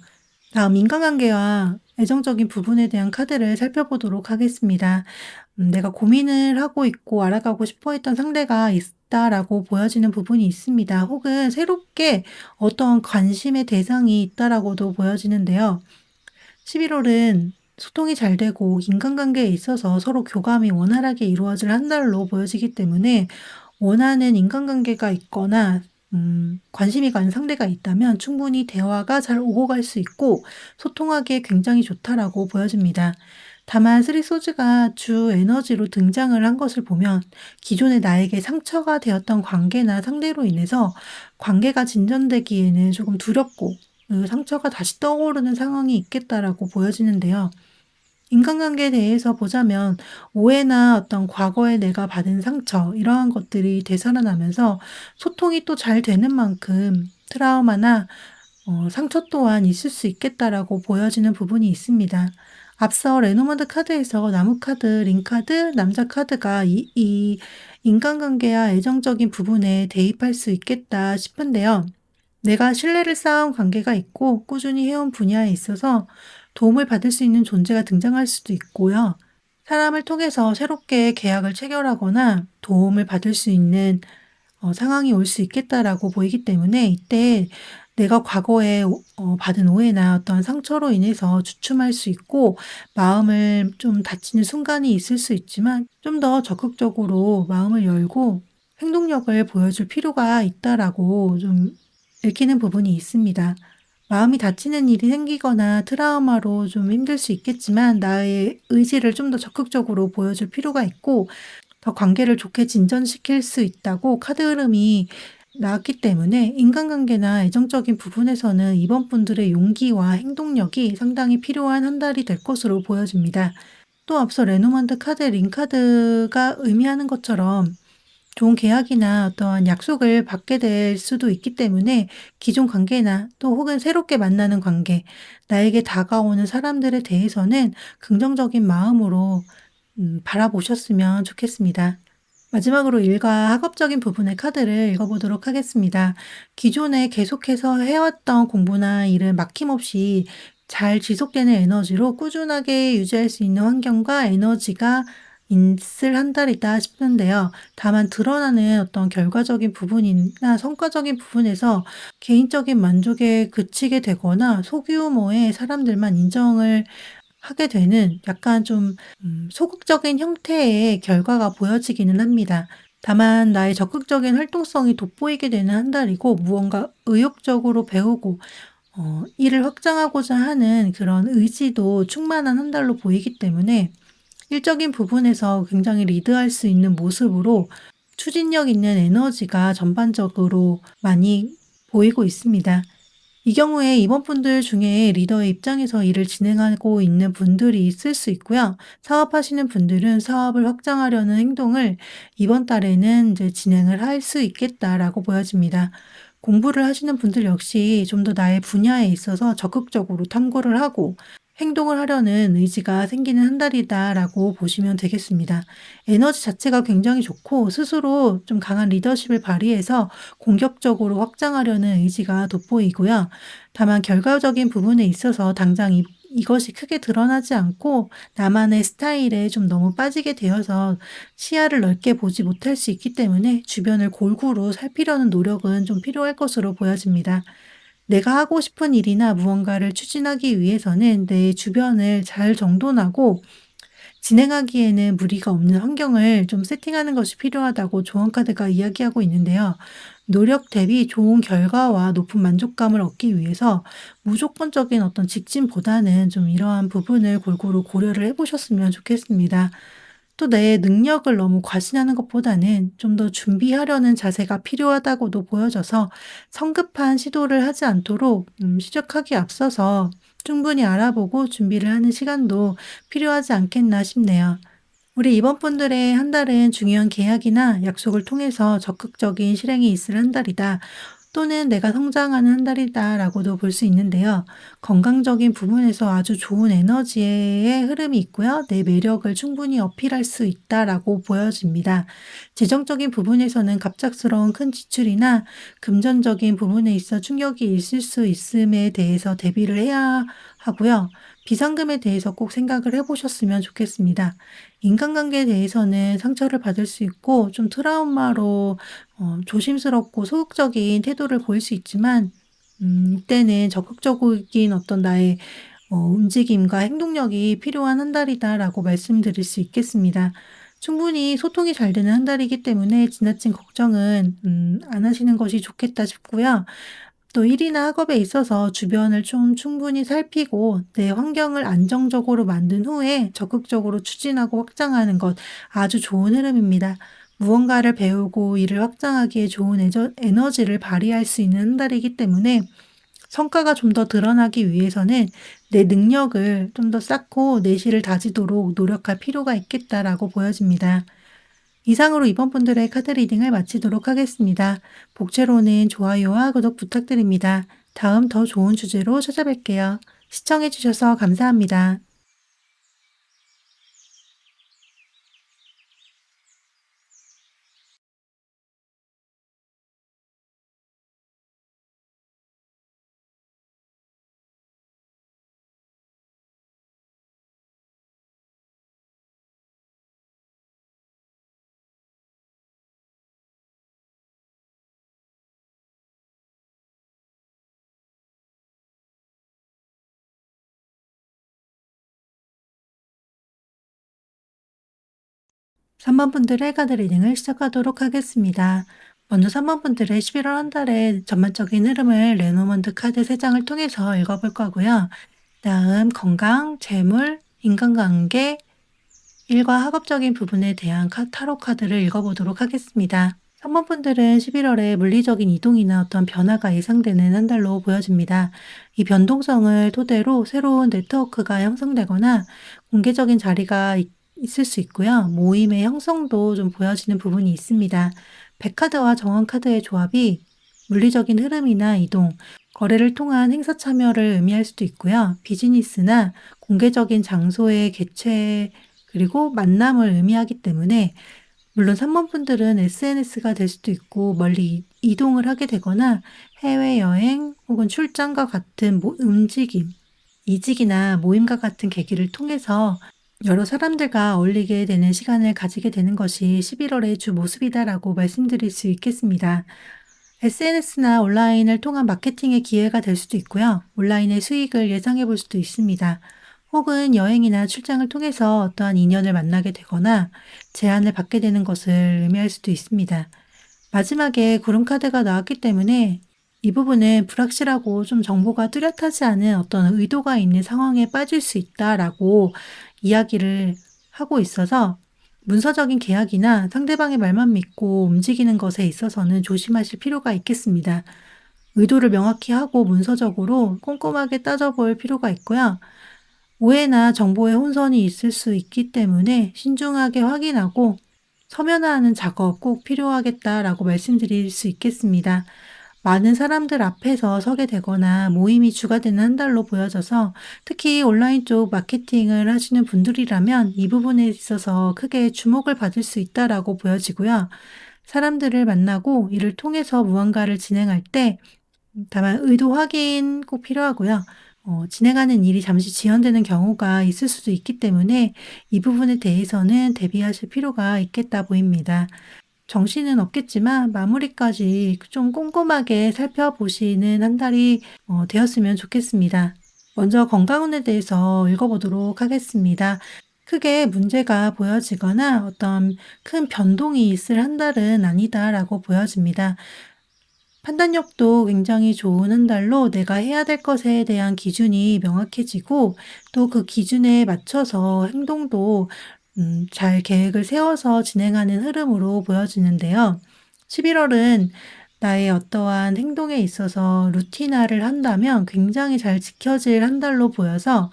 다음 인간관계와 애정적인 부분에 대한 카드를 살펴보도록 하겠습니다. 내가 고민을 하고 있고 알아가고 싶어 했던 상대가 있다라고 보여지는 부분이 있습니다. 혹은 새롭게 어떤 관심의 대상이 있다라고도 보여지는데요. 11월은 소통이 잘 되고 인간관계에 있어서 서로 교감이 원활하게 이루어질 한 달로 보여지기 때문에 원하는 인간관계가 있거나 관심이 가는 상대가 있다면 충분히 대화가 잘 오고 갈 수 있고 소통하기에 굉장히 좋다라고 보여집니다. 다만 쓰리소즈가 주 에너지로 등장을 한 것을 보면 기존에 나에게 상처가 되었던 관계나 상대로 인해서 관계가 진전되기에는 조금 두렵고 그 상처가 다시 떠오르는 상황이 있겠다라고 보여지는데요. 인간관계에 대해서 보자면 오해나 어떤 과거에 내가 받은 상처 이러한 것들이 되살아나면서 소통이 또 잘 되는 만큼 트라우마나 상처 또한 있을 수 있겠다라고 보여지는 부분이 있습니다. 앞서 레노먼드 카드에서 나무 카드, 링 카드, 남자 카드가 이 인간관계와 애정적인 부분에 대입할 수 있겠다 싶은데요. 내가 신뢰를 쌓은 관계가 있고 꾸준히 해온 분야에 있어서 도움을 받을 수 있는 존재가 등장할 수도 있고요. 사람을 통해서 새롭게 계약을 체결하거나 도움을 받을 수 있는 상황이 올 수 있겠다라고 보이기 때문에 이때 내가 과거에 받은 오해나 어떠한 상처로 인해서 주춤할 수 있고 마음을 좀 다치는 순간이 있을 수 있지만 좀 더 적극적으로 마음을 열고 행동력을 보여줄 필요가 있다라고 좀 읽히는 부분이 있습니다. 마음이 다치는 일이 생기거나 트라우마로 좀 힘들 수 있겠지만 나의 의지를 좀 더 적극적으로 보여줄 필요가 있고 더 관계를 좋게 진전시킬 수 있다고 카드 흐름이 나왔기 때문에 인간관계나 애정적인 부분에서는 이번 분들의 용기와 행동력이 상당히 필요한 한 달이 될 것으로 보여집니다. 또 앞서 레노먼드 카드, 링 카드가 의미하는 것처럼 좋은 계약이나 어떤 약속을 받게 될 수도 있기 때문에 기존 관계나 또 혹은 새롭게 만나는 관계, 나에게 다가오는 사람들에 대해서는 긍정적인 마음으로 바라보셨으면 좋겠습니다. 마지막으로 일과 학업적인 부분의 카드를 읽어보도록 하겠습니다. 기존에 계속해서 해왔던 공부나 일은 막힘없이 잘 지속되는 에너지로 꾸준하게 유지할 수 있는 환경과 에너지가 있을 한 달이다 싶은데요. 다만 드러나는 어떤 결과적인 부분이나 성과적인 부분에서 개인적인 만족에 그치게 되거나 소규모의 사람들만 인정을 하게 되는 약간 좀 소극적인 형태의 결과가 보여지기는 합니다. 다만 나의 적극적인 활동성이 돋보이게 되는 한 달이고 무언가 의욕적으로 배우고 일을 확장하고자 하는 그런 의지도 충만한 한 달로 보이기 때문에 일적인 부분에서 굉장히 리드할 수 있는 모습으로 추진력 있는 에너지가 전반적으로 많이 보이고 있습니다. 이 경우에 이번 분들 중에 리더의 입장에서 일을 진행하고 있는 분들이 있을 수 있고요. 사업하시는 분들은 사업을 확장하려는 행동을 이번 달에는 이제 진행을 할 수 있겠다라고 보여집니다. 공부를 하시는 분들 역시 좀 더 나의 분야에 있어서 적극적으로 탐구를 하고 행동을 하려는 의지가 생기는 한 달이다라고 보시면 되겠습니다. 에너지 자체가 굉장히 좋고 스스로 좀 강한 리더십을 발휘해서 공격적으로 확장하려는 의지가 돋보이고요. 다만 결과적인 부분에 있어서 당장 이것이 크게 드러나지 않고 나만의 스타일에 좀 너무 빠지게 되어서 시야를 넓게 보지 못할 수 있기 때문에 주변을 골고루 살피려는 노력은 좀 필요할 것으로 보여집니다. 내가 하고 싶은 일이나 무언가를 추진하기 위해서는 내 주변을 잘 정돈하고 진행하기에는 무리가 없는 환경을 좀 세팅하는 것이 필요하다고 조언 카드가 이야기하고 있는데요. 노력 대비 좋은 결과와 높은 만족감을 얻기 위해서 무조건적인 어떤 직진보다는 좀 이러한 부분을 골고루 고려를 해보셨으면 좋겠습니다. 또 내 능력을 너무 과신하는 것보다는 좀 더 준비하려는 자세가 필요하다고도 보여져서 성급한 시도를 하지 않도록 시작하기에 앞서서 충분히 알아보고 준비를 하는 시간도 필요하지 않겠나 싶네요. 우리 이번 분들의 한 달은 중요한 계약이나 약속을 통해서 적극적인 실행이 있을 한 달이다. 또는 내가 성장하는 한 달이다라고도 볼 수 있는데요. 건강적인 부분에서 아주 좋은 에너지의 흐름이 있고요. 내 매력을 충분히 어필할 수 있다라고 보여집니다. 재정적인 부분에서는 갑작스러운 큰 지출이나 금전적인 부분에 있어 충격이 있을 수 있음에 대해서 대비를 해야 하고요. 비상금에 대해서 꼭 생각을 해보셨으면 좋겠습니다. 인간관계에 대해서는 상처를 받을 수 있고 좀 트라우마로 조심스럽고 소극적인 태도를 보일 수 있지만 이때는 적극적인 어떤 나의 움직임과 행동력이 필요한 한 달이다라고 말씀드릴 수 있겠습니다. 충분히 소통이 잘 되는 한 달이기 때문에 지나친 걱정은 안 하시는 것이 좋겠다 싶고요. 또 일이나 학업에 있어서 주변을 좀 충분히 살피고 내 환경을 안정적으로 만든 후에 적극적으로 추진하고 확장하는 것 아주 좋은 흐름입니다. 무언가를 배우고 일을 확장하기에 좋은 에너지를 발휘할 수 있는 한 달이기 때문에 성과가 좀 더 드러나기 위해서는 내 능력을 좀 더 쌓고 내실을 다지도록 노력할 필요가 있겠다라고 보여집니다. 이상으로 이번 분들의 카드 리딩을 마치도록 하겠습니다. 복채로는 좋아요와 구독 부탁드립니다. 다음 더 좋은 주제로 찾아뵐게요. 시청해주셔서 감사합니다. 3번 분들의 카드 리딩을 시작하도록 하겠습니다. 먼저 3번 분들의 11월 한 달의 전반적인 흐름을 레노먼드 카드 3장을 통해서 읽어볼 거고요. 다음 건강, 재물, 인간관계, 일과 학업적인 부분에 대한 타로 카드를 읽어보도록 하겠습니다. 3번 분들은 11월에 물리적인 이동이나 어떤 변화가 예상되는 한 달로 보여집니다. 이 변동성을 토대로 새로운 네트워크가 형성되거나 공개적인 자리가 있을 수 있고요. 모임의 형성도 좀 보여지는 부분이 있습니다. 백카드와 정원카드의 조합이 물리적인 흐름이나 이동, 거래를 통한 행사 참여를 의미할 수도 있고요. 비즈니스나 공개적인 장소의 개최 그리고 만남을 의미하기 때문에 물론 3번 분들은 SNS가 될 수도 있고 멀리 이동을 하게 되거나 해외여행 혹은 출장과 같은 움직임, 이직이나 모임과 같은 계기를 통해서 여러 사람들과 어울리게 되는 시간을 가지게 되는 것이 11월의 주 모습이다라고 말씀드릴 수 있겠습니다. SNS나 온라인을 통한 마케팅의 기회가 될 수도 있고요. 온라인의 수익을 예상해 볼 수도 있습니다. 혹은 여행이나 출장을 통해서 어떠한 인연을 만나게 되거나 제안을 받게 되는 것을 의미할 수도 있습니다. 마지막에 구름 카드가 나왔기 때문에 이 부분은 불확실하고 좀 정보가 뚜렷하지 않은 어떤 의도가 있는 상황에 빠질 수 있다라고 이야기를 하고 있어서 문서적인 계약이나 상대방의 말만 믿고 움직이는 것에 있어서는 조심하실 필요가 있겠습니다. 의도를 명확히 하고 문서적으로 꼼꼼하게 따져볼 필요가 있고요. 오해나 정보의 혼선이 있을 수 있기 때문에 신중하게 확인하고 서면화하는 작업 꼭 필요하겠다라고 말씀드릴 수 있겠습니다. 많은 사람들 앞에서 서게 되거나 모임이 주가 되는 한 달로 보여져서 특히 온라인 쪽 마케팅을 하시는 분들이라면 이 부분에 있어서 크게 주목을 받을 수 있다라고 보여지고요. 사람들을 만나고 이를 통해서 무언가를 진행할 때 다만 의도 확인 꼭 필요하고요. 진행하는 일이 잠시 지연되는 경우가 있을 수도 있기 때문에 이 부분에 대해서는 대비하실 필요가 있겠다 보입니다. 정신은 없겠지만 마무리까지 좀 꼼꼼하게 살펴보시는 한 달이 되었으면 좋겠습니다. 먼저 건강운에 대해서 읽어보도록 하겠습니다. 크게 문제가 보여지거나 어떤 큰 변동이 있을 한 달은 아니다라고 보여집니다. 판단력도 굉장히 좋은 한 달로 내가 해야 될 것에 대한 기준이 명확해지고 또 그 기준에 맞춰서 행동도 잘 계획을 세워서 진행하는 흐름으로 보여지는데요. 11월은 나의 어떠한 행동에 있어서 루틴화를 한다면 굉장히 잘 지켜질 한 달로 보여서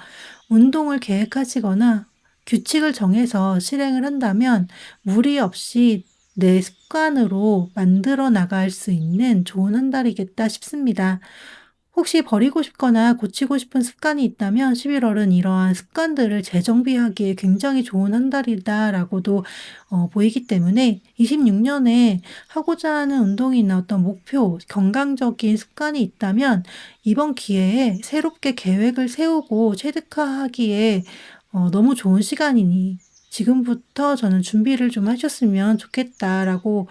운동을 계획하시거나 규칙을 정해서 실행을 한다면 무리 없이 내 습관으로 만들어 나갈 수 있는 좋은 한 달이겠다 싶습니다. 혹시 버리고 싶거나 고치고 싶은 습관이 있다면 11월은 이러한 습관들을 재정비하기에 굉장히 좋은 한 달이다라고도 보이기 때문에 26년에 하고자 하는 운동이나 어떤 목표, 건강적인 습관이 있다면 이번 기회에 새롭게 계획을 세우고 체득하기에 너무 좋은 시간이니 지금부터 저는 준비를 좀 하셨으면 좋겠다라고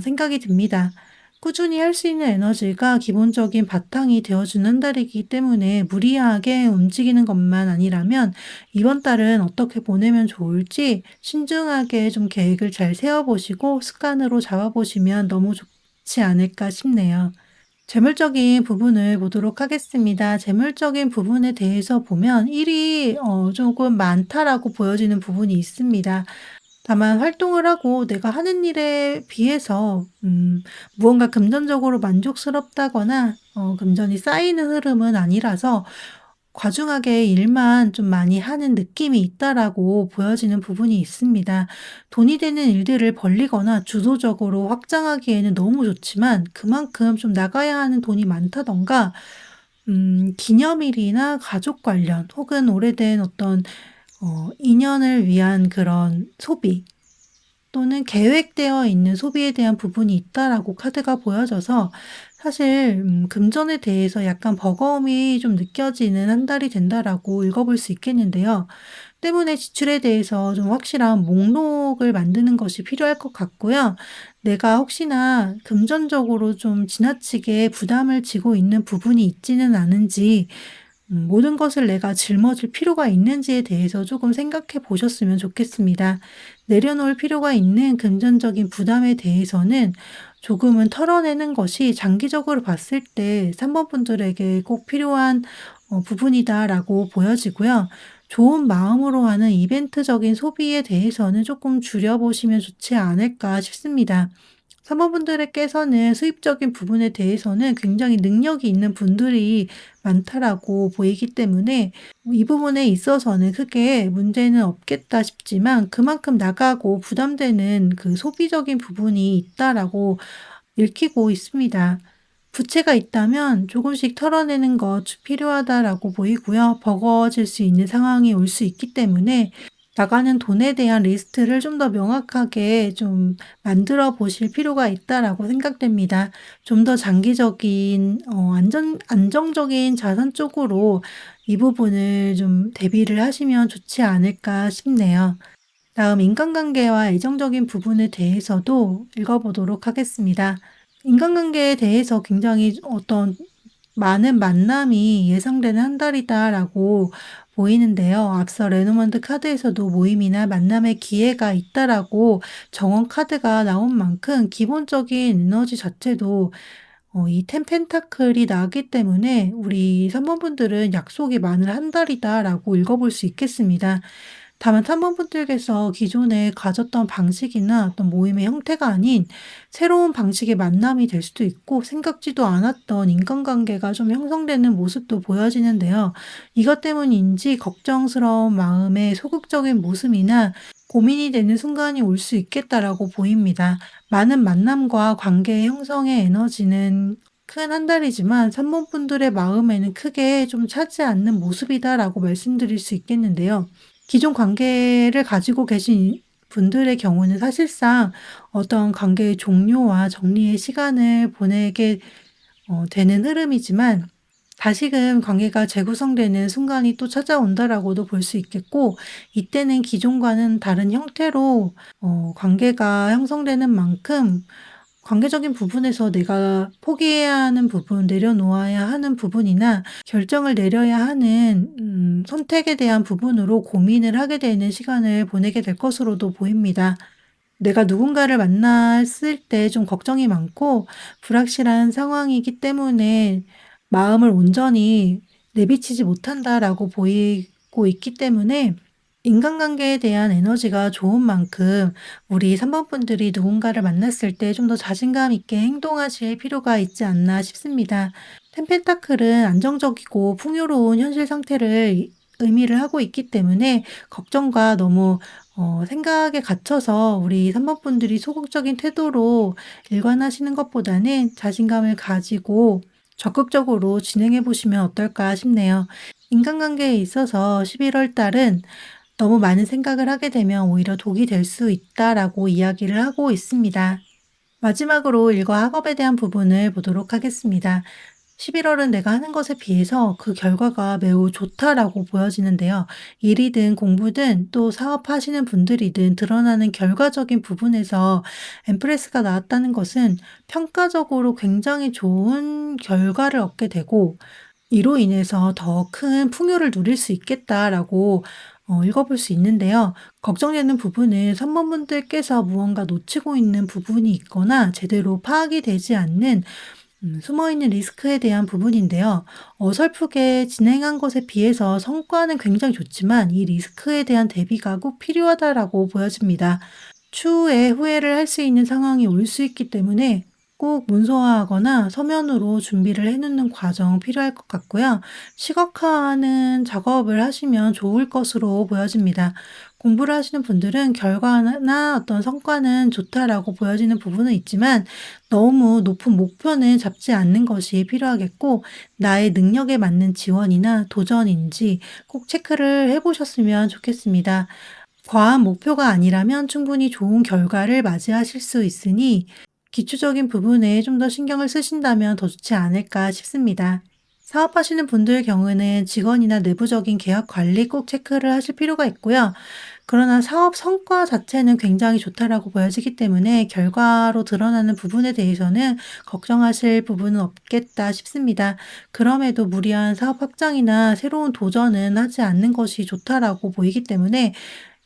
생각이 듭니다. 꾸준히 할 수 있는 에너지가 기본적인 바탕이 되어주는 한 달이기 때문에 무리하게 움직이는 것만 아니라면 이번 달은 어떻게 보내면 좋을지 신중하게 좀 계획을 잘 세워보시고 습관으로 잡아보시면 너무 좋지 않을까 싶네요. 재물적인 부분을 보도록 하겠습니다. 재물적인 부분에 대해서 보면 일이 조금 많다라고 보여지는 부분이 있습니다. 다만 활동을 하고 내가 하는 일에 비해서 무언가 금전적으로 만족스럽다거나 금전이 쌓이는 흐름은 아니라서 과중하게 일만 좀 많이 하는 느낌이 있다라고 보여지는 부분이 있습니다. 돈이 되는 일들을 벌리거나 주도적으로 확장하기에는 너무 좋지만 그만큼 좀 나가야 하는 돈이 많다든가 기념일이나 가족 관련 혹은 오래된 어떤 인연을 위한 그런 소비 또는 계획되어 있는 소비에 대한 부분이 있다라고 카드가 보여져서 사실 금전에 대해서 약간 버거움이 좀 느껴지는 한 달이 된다라고 읽어볼 수 있겠는데요. 때문에 지출에 대해서 좀 확실한 목록을 만드는 것이 필요할 것 같고요. 내가 혹시나 금전적으로 좀 지나치게 부담을 지고 있는 부분이 있지는 않은지 모든 것을 내가 짊어질 필요가 있는지에 대해서 조금 생각해 보셨으면 좋겠습니다. 내려놓을 필요가 있는 금전적인 부담에 대해서는 조금은 털어내는 것이 장기적으로 봤을 때 3번 분들에게 꼭 필요한 부분이다라고 보여지고요. 좋은 마음으로 하는 이벤트적인 소비에 대해서는 조금 줄여보시면 좋지 않을까 싶습니다. 사모분들께서는 수입적인 부분에 대해서는 굉장히 능력이 있는 분들이 많다라고 보이기 때문에 이 부분에 있어서는 크게 문제는 없겠다 싶지만 그만큼 나가고 부담되는 그 소비적인 부분이 있다라고 읽히고 있습니다. 부채가 있다면 조금씩 털어내는 것 필요하다라고 보이고요. 버거워질 수 있는 상황이 올 수 있기 때문에 나가는 돈에 대한 리스트를 좀 더 명확하게 좀 만들어 보실 필요가 있다라고 생각됩니다. 좀 더 장기적인 안정적인 자산 쪽으로 이 부분을 좀 대비를 하시면 좋지 않을까 싶네요. 다음 인간관계와 애정적인 부분에 대해서도 읽어보도록 하겠습니다. 인간관계에 대해서 굉장히 어떤 많은 만남이 예상되는 한 달이다라고 보이는데요. 앞서 레노먼드 카드에서도 모임이나 만남의 기회가 있다라고 정원 카드가 나온 만큼 기본적인 에너지 자체도 이 펜타클이 나왔기 때문에 우리 3번 분들은 약속이 많은 한 달이다라고 읽어볼 수 있겠습니다. 다만 탐험분들께서 기존에 가졌던 방식이나 어떤 모임의 형태가 아닌 새로운 방식의 만남이 될 수도 있고 생각지도 않았던 인간관계가 좀 형성되는 모습도 보여지는데요. 이것 때문인지 걱정스러운 마음의 소극적인 모습이나 고민이 되는 순간이 올 수 있겠다라고 보입니다. 많은 만남과 관계 형성의 에너지는 큰 한 달이지만 3번 분들의 마음에는 크게 좀 차지 않는 모습이다라고 말씀드릴 수 있겠는데요. 기존 관계를 가지고 계신 분들의 경우는 사실상 어떤 관계의 종료와 정리의 시간을 보내게 되는 흐름이지만 다시금 관계가 재구성되는 순간이 또 찾아온다라고도 볼 수 있겠고 이때는 기존과는 다른 형태로 관계가 형성되는 만큼 관계적인 부분에서 내가 포기해야 하는 부분, 내려놓아야 하는 부분이나 결정을 내려야 하는 선택에 대한 부분으로 고민을 하게 되는 시간을 보내게 될 것으로도 보입니다. 내가 누군가를 만났을 때 좀 걱정이 많고 불확실한 상황이기 때문에 마음을 온전히 내비치지 못한다라고 보이고 있기 때문에 인간관계에 대한 에너지가 좋은 만큼 우리 3번 분들이 누군가를 만났을 때 좀 더 자신감 있게 행동하실 필요가 있지 않나 싶습니다. 펜펜타클은 안정적이고 풍요로운 현실 상태를 의미를 하고 있기 때문에 걱정과 너무 생각에 갇혀서 우리 3번 분들이 소극적인 태도로 일관하시는 것보다는 자신감을 가지고 적극적으로 진행해 보시면 어떨까 싶네요. 인간관계에 있어서 11월 달은 너무 많은 생각을 하게 되면 오히려 독이 될 수 있다라고 이야기를 하고 있습니다. 마지막으로 일과 학업에 대한 부분을 보도록 하겠습니다. 11월은 내가 하는 것에 비해서 그 결과가 매우 좋다라고 보여지는데요. 일이든 공부든 또 사업하시는 분들이든 드러나는 결과적인 부분에서 엠프레스가 나왔다는 것은 평가적으로 굉장히 좋은 결과를 얻게 되고 이로 인해서 더 큰 풍요를 누릴 수 있겠다라고 읽어볼 수 있는데요. 걱정되는 부분은 선배분들께서 무언가 놓치고 있는 부분이 있거나 제대로 파악이 되지 않는 숨어있는 리스크에 대한 부분인데요. 어설프게 진행한 것에 비해서 성과는 굉장히 좋지만 이 리스크에 대한 대비가 꼭 필요하다라고 보여집니다. 추후에 후회를 할 수 있는 상황이 올 수 있기 때문에 꼭 문서화하거나 서면으로 준비를 해 놓는 과정 필요할 것 같고요. 시각화하는 작업을 하시면 좋을 것으로 보여집니다. 공부를 하시는 분들은 결과나 어떤 성과는 좋다라고 보여지는 부분은 있지만 너무 높은 목표는 잡지 않는 것이 필요하겠고, 나의 능력에 맞는 지원이나 도전인지 꼭 체크를 해 보셨으면 좋겠습니다. 과한 목표가 아니라면 충분히 좋은 결과를 맞이하실 수 있으니 기초적인 부분에 좀 더 신경을 쓰신다면 더 좋지 않을까 싶습니다. 사업하시는 분들 경우는 직원이나 내부적인 계약 관리 꼭 체크를 하실 필요가 있고요. 그러나 사업 성과 자체는 굉장히 좋다라고 보여지기 때문에 결과로 드러나는 부분에 대해서는 걱정하실 부분은 없겠다 싶습니다. 그럼에도 무리한 사업 확장이나 새로운 도전은 하지 않는 것이 좋다라고 보이기 때문에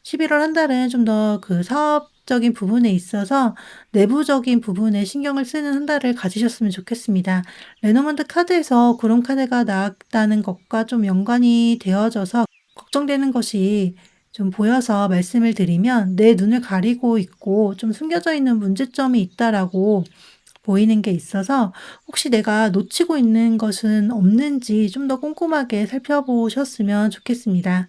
11월 한 달은 좀 더 그 사업적인 부분에 있어서 내부적인 부분에 신경을 쓰는 한 달을 가지셨으면 좋겠습니다. 레노먼드 카드에서 구름 카드가 나왔다는 것과 좀 연관이 되어져서 걱정되는 것이 좀 보여서 말씀을 드리면, 내 눈을 가리고 있고 좀 숨겨져 있는 문제점이 있다라고 보이는 게 있어서 혹시 내가 놓치고 있는 것은 없는지 좀 더 꼼꼼하게 살펴보셨으면 좋겠습니다.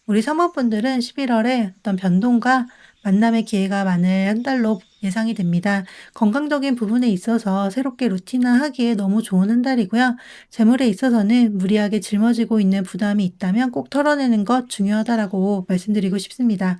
우리 사모분들은 11월에 어떤 변동과 만남의 기회가 많을 한 달로 예상이 됩니다. 건강적인 부분에 있어서 새롭게 루틴화하기에 너무 좋은 한 달이고요. 재물에 있어서는 무리하게 짊어지고 있는 부담이 있다면 꼭 털어내는 것 중요하다라고 말씀드리고 싶습니다.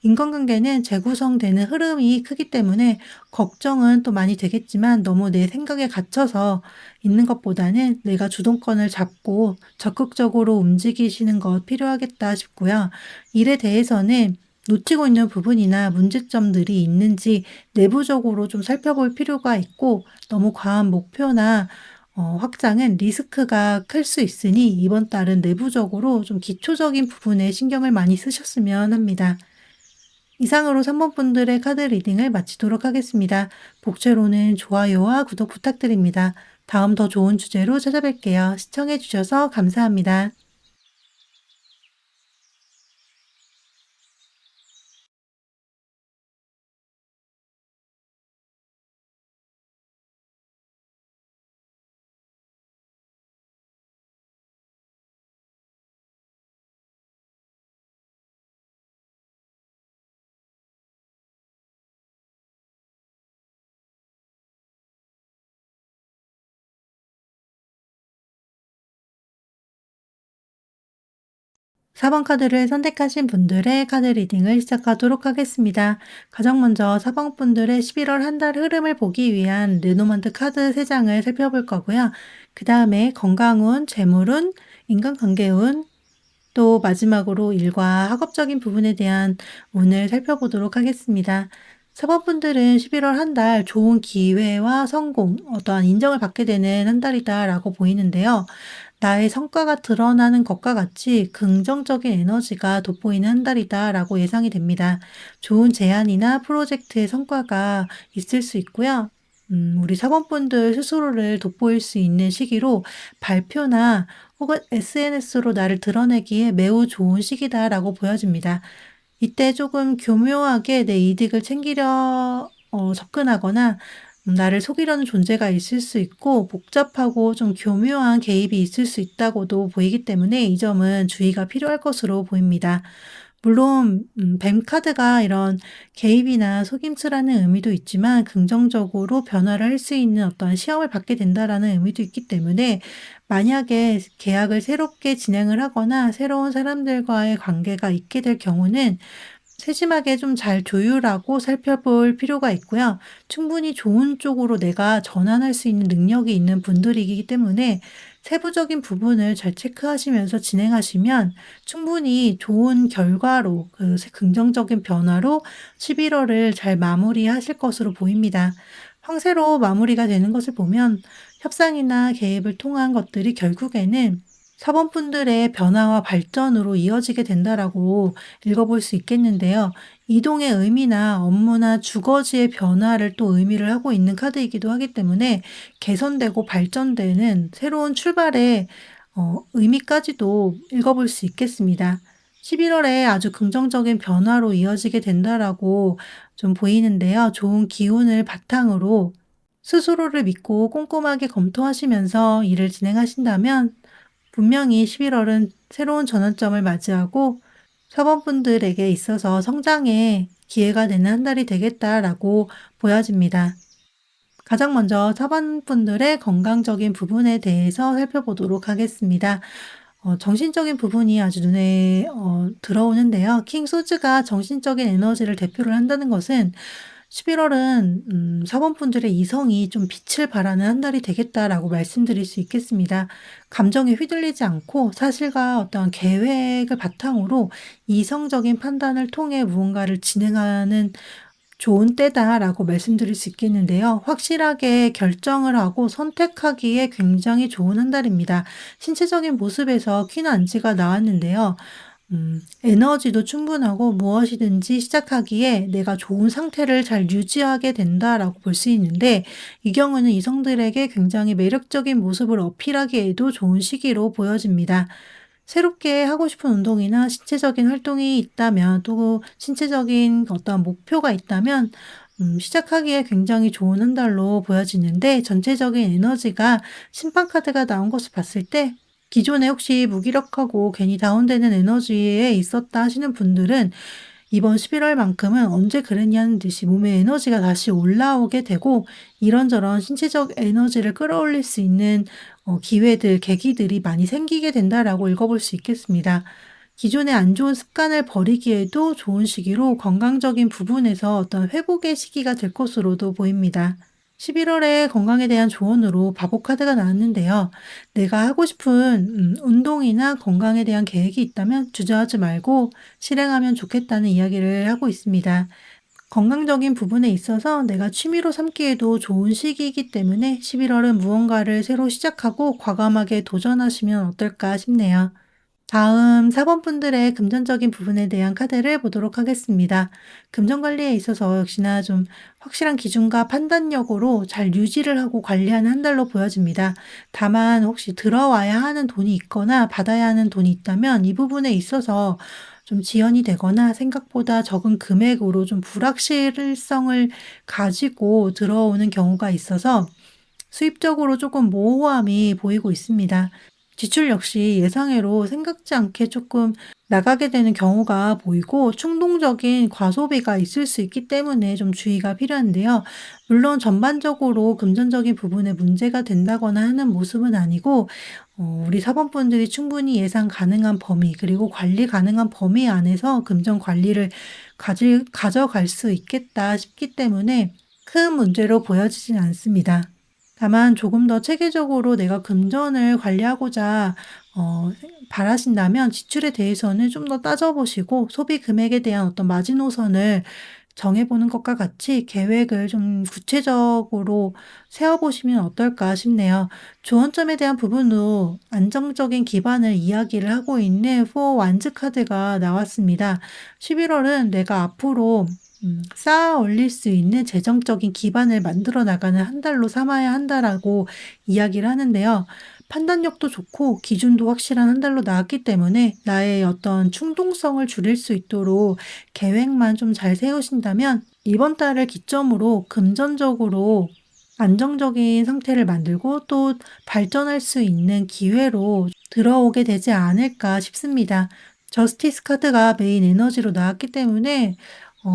인간관계는 재구성되는 흐름이 크기 때문에 걱정은 또 많이 되겠지만 너무 내 생각에 갇혀서 있는 것보다는 내가 주동권을 잡고 적극적으로 움직이시는 것 필요하겠다 싶고요. 일에 대해서는 놓치고 있는 부분이나 문제점들이 있는지 내부적으로 좀 살펴볼 필요가 있고, 너무 과한 목표나 확장은 리스크가 클 수 있으니 이번 달은 내부적으로 좀 기초적인 부분에 신경을 많이 쓰셨으면 합니다. 이상으로 3번 분들의 카드 리딩을 마치도록 하겠습니다. 복채로는 좋아요와 구독 부탁드립니다. 다음 더 좋은 주제로 찾아뵐게요. 시청해주셔서 감사합니다. 4번 카드를 선택하신 분들의 카드 리딩을 시작하도록 하겠습니다. 가장 먼저 4번 분들의 11월 한 달 흐름을 보기 위한 르노먼트 카드 3장을 살펴볼 거고요. 그 다음에 건강운, 재물운, 인간관계운, 또 마지막으로 일과 학업적인 부분에 대한 운을 살펴보도록 하겠습니다. 사법분들은 11월 한 달 좋은 기회와 성공, 어떠한 인정을 받게 되는 한 달이다라고 보이는데요. 나의 성과가 드러나는 것과 같이 긍정적인 에너지가 돋보이는 한 달이다라고 예상이 됩니다. 좋은 제안이나 프로젝트의 성과가 있을 수 있고요. 우리 사범분들 스스로를 돋보일 수 있는 시기로 발표나 혹은 SNS로 나를 드러내기에 매우 좋은 시기다라고 보여집니다. 이때 조금 교묘하게 내 이득을 챙기려 접근하거나 나를 속이려는 존재가 있을 수 있고 복잡하고 좀 교묘한 개입이 있을 수 있다고도 보이기 때문에 이 점은 주의가 필요할 것으로 보입니다. 물론 뱀 카드가 이런 개입이나 속임수라는 의미도 있지만 긍정적으로 변화를 할 수 있는 어떤 시험을 받게 된다라는 의미도 있기 때문에, 만약에 계약을 새롭게 진행을 하거나 새로운 사람들과의 관계가 있게 될 경우는 세심하게 좀 잘 조율하고 살펴볼 필요가 있고요. 충분히 좋은 쪽으로 내가 전환할 수 있는 능력이 있는 분들이기 때문에 세부적인 부분을 잘 체크하시면서 진행하시면 충분히 좋은 결과로, 긍정적인 변화로 11월을 잘 마무리하실 것으로 보입니다. 황새로 마무리가 되는 것을 보면 협상이나 개입을 통한 것들이 결국에는 사원분들의 변화와 발전으로 이어지게 된다라고 읽어볼 수 있겠는데요. 이동의 의미나 업무나 주거지의 변화를 또 의미를 하고 있는 카드이기도 하기 때문에 개선되고 발전되는 새로운 출발의 의미까지도 읽어볼 수 있겠습니다. 11월에 아주 긍정적인 변화로 이어지게 된다라고 좀 보이는데요. 좋은 기운을 바탕으로 스스로를 믿고 꼼꼼하게 검토하시면서 일을 진행하신다면 분명히 11월은 새로운 전환점을 맞이하고 사원분들에게 있어서 성장의 기회가 되는 한 달이 되겠다라고 보여집니다. 가장 먼저 사원분들의 건강적인 부분에 대해서 살펴보도록 하겠습니다. 정신적인 부분이 아주 눈에 들어오는데요. 킹 소즈가 정신적인 에너지를 대표를 한다는 것은 11월은 사원분들의 이성이 좀 빛을 발하는 한 달이 되겠다라고 말씀드릴 수 있겠습니다. 감정에 휘둘리지 않고 사실과 어떤 계획을 바탕으로 이성적인 판단을 통해 무언가를 진행하는 좋은 때다라고 말씀드릴 수 있겠는데요. 확실하게 결정을 하고 선택하기에 굉장히 좋은 한 달입니다. 신체적인 모습에서 퀸안지가 나왔는데요. 에너지도 충분하고 무엇이든지 시작하기에 내가 좋은 상태를 잘 유지하게 된다라고 볼 수 있는데 이 경우는 이성들에게 굉장히 매력적인 모습을 어필하기에도 좋은 시기로 보여집니다. 새롭게 하고 싶은 운동이나 신체적인 활동이 있다면 또 신체적인 어떤 목표가 있다면 시작하기에 굉장히 좋은 한 달로 보여지는데 전체적인 에너지가 심판 카드가 나온 것을 봤을 때 기존에 혹시 무기력하고 괜히 다운되는 에너지에 있었다 하시는 분들은 이번 11월만큼은 언제 그랬냐는 듯이 몸의 에너지가 다시 올라오게 되고 이런저런 신체적 에너지를 끌어올릴 수 있는 기회들, 계기들이 많이 생기게 된다라고 읽어볼 수 있겠습니다. 기존의 안 좋은 습관을 버리기에도 좋은 시기로 건강적인 부분에서 어떤 회복의 시기가 될 것으로도 보입니다. 11월에 건강에 대한 조언으로 바보 카드가 나왔는데요. 내가 하고 싶은 운동이나 건강에 대한 계획이 있다면 주저하지 말고 실행하면 좋겠다는 이야기를 하고 있습니다. 건강적인 부분에 있어서 내가 취미로 삼기에도 좋은 시기이기 때문에 11월은 무언가를 새로 시작하고 과감하게 도전하시면 어떨까 싶네요. 다음 사번분들의 금전적인 부분에 대한 카드를 보도록 하겠습니다. 금전 관리에 있어서 역시나 좀 확실한 기준과 판단력으로 잘 유지를 하고 관리하는 한 달로 보여집니다. 다만 혹시 들어와야 하는 돈이 있거나 받아야 하는 돈이 있다면 이 부분에 있어서 좀 지연이 되거나 생각보다 적은 금액으로 좀 불확실성을 가지고 들어오는 경우가 있어서 수입적으로 조금 모호함이 보이고 있습니다. 지출 역시 예상외로 생각지 않게 조금 나가게 되는 경우가 보이고 충동적인 과소비가 있을 수 있기 때문에 좀 주의가 필요한데요. 물론 전반적으로 금전적인 부분에 문제가 된다거나 하는 모습은 아니고 우리 사범분들이 충분히 예상 가능한 범위 그리고 관리 가능한 범위 안에서 금전 관리를 가져갈 수 있겠다 싶기 때문에 큰 문제로 보여지진 않습니다. 다만 조금 더 체계적으로 내가 금전을 관리하고자 바라신다면 지출에 대해서는 좀 더 따져보시고 소비 금액에 대한 어떤 마지노선을 정해보는 것과 같이 계획을 좀 구체적으로 세워보시면 어떨까 싶네요. 조언점에 대한 부분도 안정적인 기반을 이야기를 하고 있는 4 완즈 카드가 나왔습니다. 11월은 내가 앞으로 쌓아 올릴 수 있는 재정적인 기반을 만들어 나가는 한 달로 삼아야 한다라고 이야기를 하는데요. 판단력도 좋고 기준도 확실한 한 달로 나왔기 때문에 나의 어떤 충동성을 줄일 수 있도록 계획만 좀 잘 세우신다면 이번 달을 기점으로 금전적으로 안정적인 상태를 만들고 또 발전할 수 있는 기회로 들어오게 되지 않을까 싶습니다. 저스티스 카드가 메인 에너지로 나왔기 때문에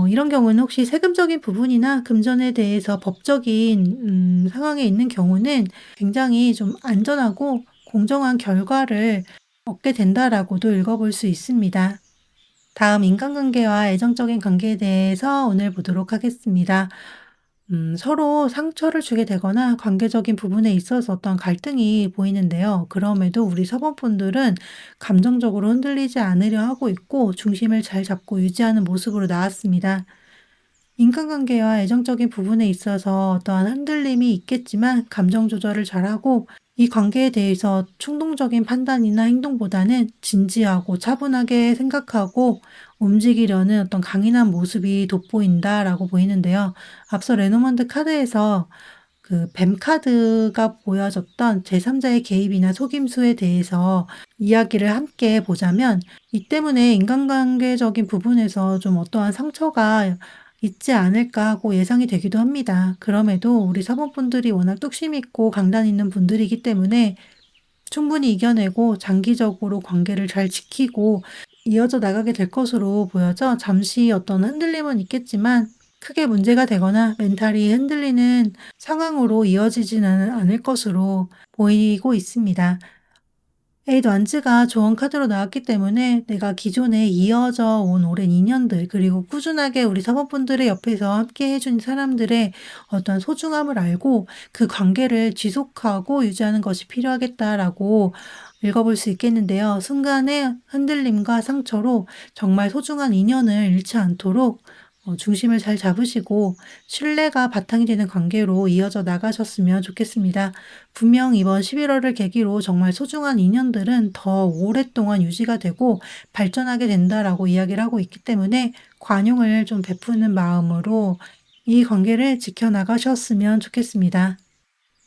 이런 경우는 혹시 세금적인 부분이나 금전에 대해서 법적인 상황에 있는 경우는 굉장히 좀 안전하고 공정한 결과를 얻게 된다라고도 읽어볼 수 있습니다. 다음 인간관계와 애정적인 관계에 대해서 오늘 보도록 하겠습니다. 서로 상처를 주게 되거나 관계적인 부분에 있어서 어떤 갈등이 보이는데요. 그럼에도 우리 사범분들은 감정적으로 흔들리지 않으려 하고 있고 중심을 잘 잡고 유지하는 모습으로 나왔습니다. 인간관계와 애정적인 부분에 있어서 어떠한 흔들림이 있겠지만 감정 조절을 잘하고 이 관계에 대해서 충동적인 판단이나 행동보다는 진지하고 차분하게 생각하고 움직이려는 어떤 강인한 모습이 돋보인다라고 보이는데요. 앞서 레노먼드 카드에서 그 뱀 카드가 보여졌던 제3자의 개입이나 속임수에 대해서 이야기를 함께 보자면, 이 때문에 인간관계적인 부분에서 좀 어떠한 상처가 있지 않을까 하고 예상이 되기도 합니다. 그럼에도 우리 사모분들이 워낙 뚝심 있고 강단 있는 분들이기 때문에 충분히 이겨내고 장기적으로 관계를 잘 지키고 이어져 나가게 될 것으로 보여져 잠시 어떤 흔들림은 있겠지만 크게 문제가 되거나 멘탈이 흔들리는 상황으로 이어지지는 않을 것으로 보이고 있습니다. 에잇 완즈가 좋은 카드로 나왔기 때문에 내가 기존에 이어져 온 오랜 인연들, 그리고 꾸준하게 우리 사모분들의 옆에서 함께 해준 사람들의 어떤 소중함을 알고 그 관계를 지속하고 유지하는 것이 필요하겠다라고 읽어볼 수 있겠는데요. 순간의 흔들림과 상처로 정말 소중한 인연을 잃지 않도록 중심을 잘 잡으시고 신뢰가 바탕이 되는 관계로 이어져 나가셨으면 좋겠습니다. 분명 이번 11월을 계기로 정말 소중한 인연들은 더 오랫동안 유지가 되고 발전하게 된다라고 이야기를 하고 있기 때문에 관용을 좀 베푸는 마음으로 이 관계를 지켜나가셨으면 좋겠습니다.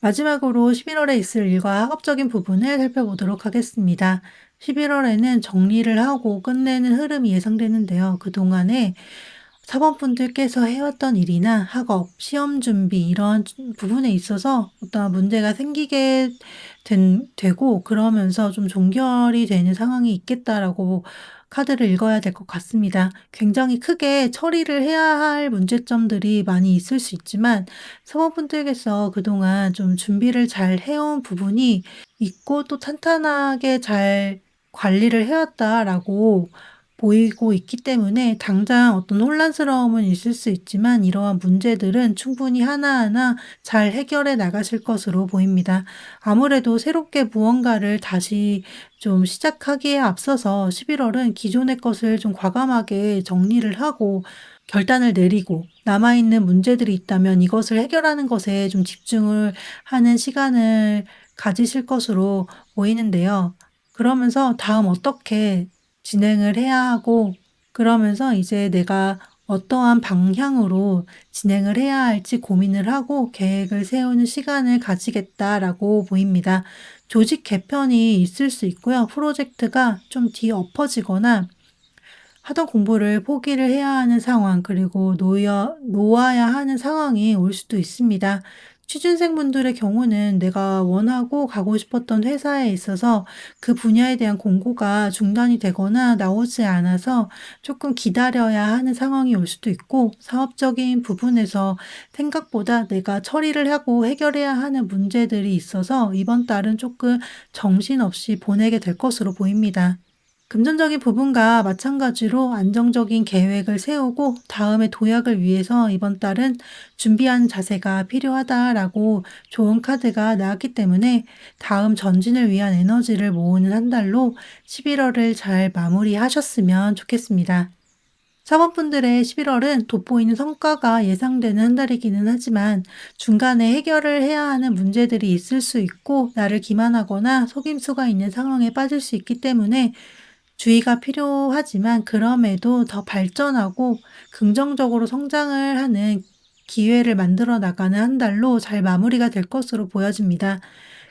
마지막으로 11월에 있을 일과 학업적인 부분을 살펴보도록 하겠습니다. 11월에는 정리를 하고 끝내는 흐름이 예상되는데요. 그동안에 사범분들께서 해왔던 일이나 학업, 시험 준비 이런 부분에 있어서 어떠한 문제가 생기게 되고 그러면서 좀 종결이 되는 상황이 있겠다라고 카드를 읽어야 될 것 같습니다. 굉장히 크게 처리를 해야 할 문제점들이 많이 있을 수 있지만 사범분들께서 그동안 좀 준비를 잘 해온 부분이 있고 또 탄탄하게 잘 관리를 해왔다라고 보이고 있기 때문에 당장 어떤 혼란스러움은 있을 수 있지만 이러한 문제들은 충분히 하나하나 잘 해결해 나가실 것으로 보입니다. 아무래도 새롭게 무언가를 다시 좀 시작하기에 앞서서 11월은 기존의 것을 좀 과감하게 정리를 하고 결단을 내리고 남아있는 문제들이 있다면 이것을 해결하는 것에 좀 집중을 하는 시간을 가지실 것으로 보이는데요. 그러면서 다음 어떻게 진행을 해야 하고 그러면서 이제 내가 어떠한 방향으로 진행을 해야 할지 고민을 하고 계획을 세우는 시간을 가지겠다라고 보입니다. 조직 개편이 있을 수 있고요. 프로젝트가 좀 뒤엎어지거나 하던 공부를 포기를 해야 하는 상황, 그리고 놓아야 하는 상황이 올 수도 있습니다. 취준생분들의 경우는 내가 원하고 가고 싶었던 회사에 있어서 그 분야에 대한 공고가 중단이 되거나 나오지 않아서 조금 기다려야 하는 상황이 올 수도 있고, 사업적인 부분에서 생각보다 내가 처리를 하고 해결해야 하는 문제들이 있어서 이번 달은 조금 정신없이 보내게 될 것으로 보입니다. 금전적인 부분과 마찬가지로 안정적인 계획을 세우고 다음의 도약을 위해서 이번 달은 준비한 자세가 필요하다라고 좋은 카드가 나왔기 때문에 다음 전진을 위한 에너지를 모으는 한 달로 11월을 잘 마무리하셨으면 좋겠습니다. 사모분들의 11월은 돋보이는 성과가 예상되는 한 달이기는 하지만 중간에 해결을 해야 하는 문제들이 있을 수 있고 나를 기만하거나 속임수가 있는 상황에 빠질 수 있기 때문에 주의가 필요하지만 그럼에도 더 발전하고 긍정적으로 성장을 하는 기회를 만들어 나가는 한 달로 잘 마무리가 될 것으로 보여집니다.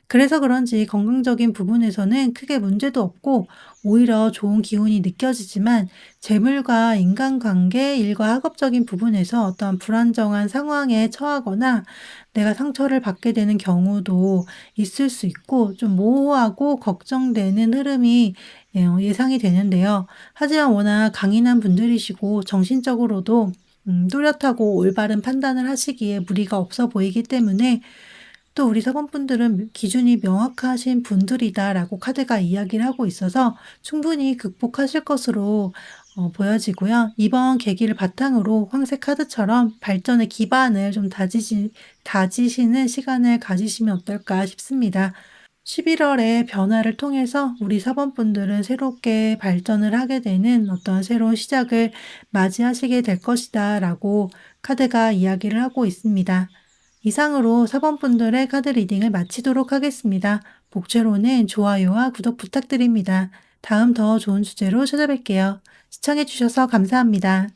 그래서 그런지 건강적인 부분에서는 크게 문제도 없고 오히려 좋은 기운이 느껴지지만 재물과 인간관계, 일과 학업적인 부분에서 어떠한 불안정한 상황에 처하거나 내가 상처를 받게 되는 경우도 있을 수 있고 좀 모호하고 걱정되는 흐름이 예상이 되는데요. 하지만 워낙 강인한 분들이시고 정신적으로도 뚜렷하고 올바른 판단을 하시기에 무리가 없어 보이기 때문에 또 우리 사범분들은 기준이 명확하신 분들이다라고 카드가 이야기를 하고 있어서 충분히 극복하실 것으로 보여지고요. 이번 계기를 바탕으로 황새 카드처럼 발전의 기반을 좀 다지시는 시간을 가지시면 어떨까 싶습니다. 11월의 변화를 통해서 우리 사범분들은 새롭게 발전을 하게 되는 어떤 새로운 시작을 맞이하시게 될 것이다 라고 카드가 이야기를 하고 있습니다. 이상으로 4번 분들의 카드 리딩을 마치도록 하겠습니다. 복채로는 좋아요와 구독 부탁드립니다. 다음 더 좋은 주제로 찾아뵐게요. 시청해주셔서 감사합니다.